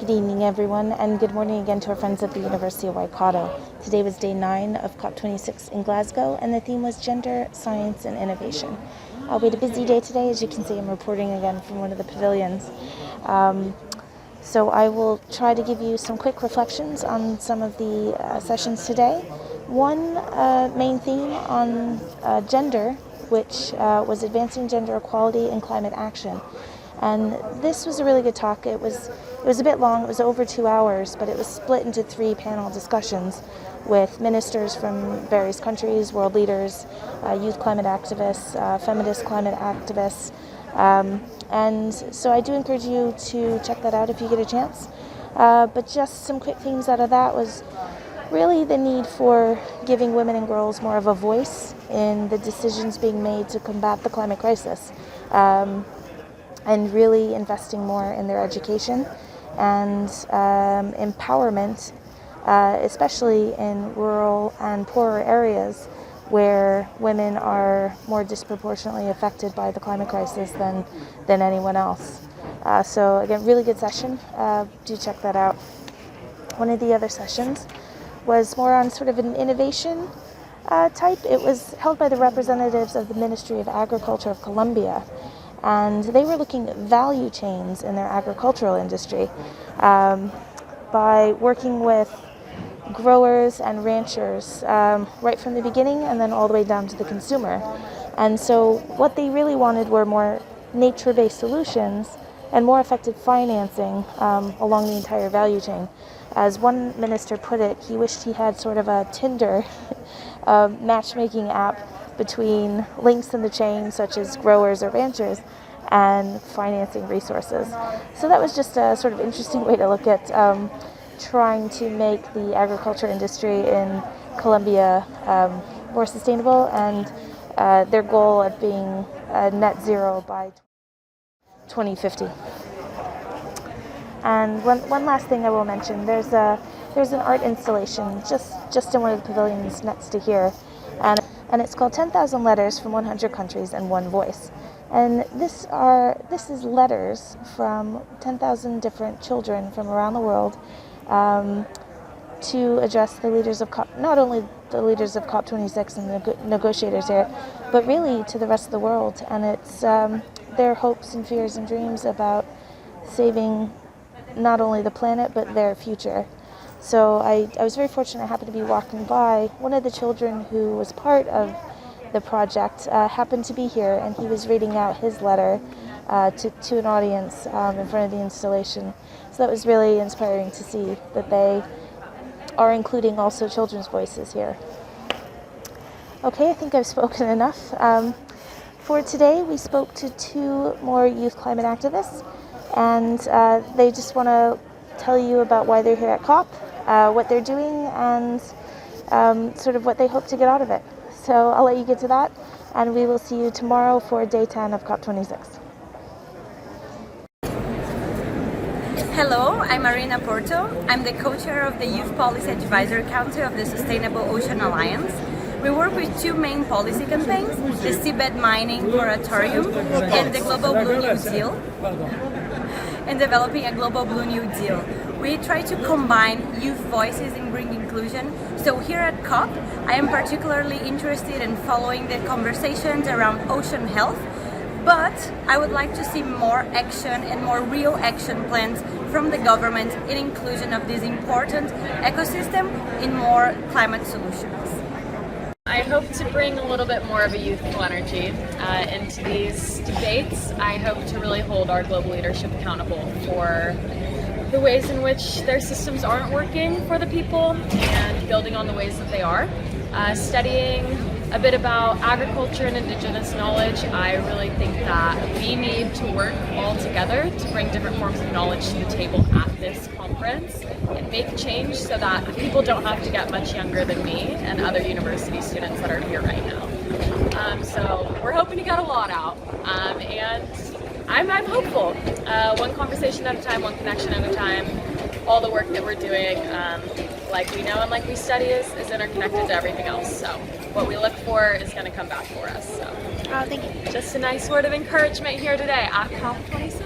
Good evening, everyone, and good morning again to our friends at the University of Waikato. Today was day 9 of COP26 in Glasgow, and the theme was Gender, Science, and Innovation. We had a busy day today. As you can see, I'm reporting again from one of the pavilions. So I will try to give you some quick reflections on some of the sessions today. One main theme on gender, which was advancing gender equality and climate action. And this was a really good talk. It was a bit long. It was over 2 hours, but it was split into 3 panel discussions with ministers from various countries, world leaders, youth climate activists, feminist climate activists. And so I do encourage you to check that out if you get a chance. But just some quick themes out of that was really the need for giving women and girls more of a voice in the decisions being made to combat the climate crisis. And really investing more in their education and empowerment, especially in rural and poorer areas where women are more disproportionately affected by the climate crisis than anyone else. So again, really good session. Do check that out. One of the other sessions was more on sort of an innovation type. It was held by the representatives of the Ministry of Agriculture of Colombia. And they were looking at value chains in their agricultural industry by working with growers and ranchers right from the beginning and then all the way down to the consumer. And so what they really wanted were more nature-based solutions and more effective financing along the entire value chain. As one minister put it, he wished he had sort of a Tinder matchmaking app between links in the chain, such as growers or ranchers, and financing resources. So that was just a sort of interesting way to look at trying to make the agriculture industry in Colombia more sustainable, and their goal of being net zero by 2050. And one last thing I will mention, there's an art installation just in one of the pavilions next to here, and it's called 10,000 Letters from 100 Countries and One Voice. And this is letters from 10,000 different children from around the world to address the leaders of COP, not only the leaders of COP26 and the negotiators here, but really to the rest of the world. And it's their hopes and fears and dreams about saving not only the planet but their future. So I was very fortunate. I happened to be walking by. One of the children who was part of the project happened to be here, and he was reading out his letter to an audience in front of the installation. So that was really inspiring to see that they are including also children's voices here. Okay, I think I've spoken enough. For today, we spoke to 2 more youth climate activists, and they just want to tell you about why they're here at COP, what they're doing, and sort of what they hope to get out of it. So I'll let you get to that, and we will see you tomorrow for day 10 of COP26. Hello, I'm Marina Porto. I'm the co-chair of the Youth Policy Advisory Council of the Sustainable Ocean Alliance. We work with 2 main policy campaigns, the seabed mining moratorium and the Global Blue New Deal, and developing a Global Blue New Deal. We try to combine youth voices and bring inclusion. So here at COP, I am particularly interested in following the conversations around ocean health, but I would like to see more action and more real action plans from the government in inclusion of this important ecosystem in more climate solutions. I hope to bring a little bit more of a youthful energy into these debates. I hope to really hold our global leadership accountable for the ways in which their systems aren't working for the people and building on the ways that they are. Studying a bit about agriculture and indigenous knowledge, I really think that we need to work all together to bring different forms of knowledge to the table at this conference and make change so that people don't have to get much younger than me and other university students that are here right now. So we're hoping to get a lot out, and I'm hopeful. One conversation at a time, one connection at a time. All the work that we're doing, like we know and like we study, is interconnected to everything else. So what we look for is going to come back for us. So Thank you. just a nice word of encouragement here today at COP26.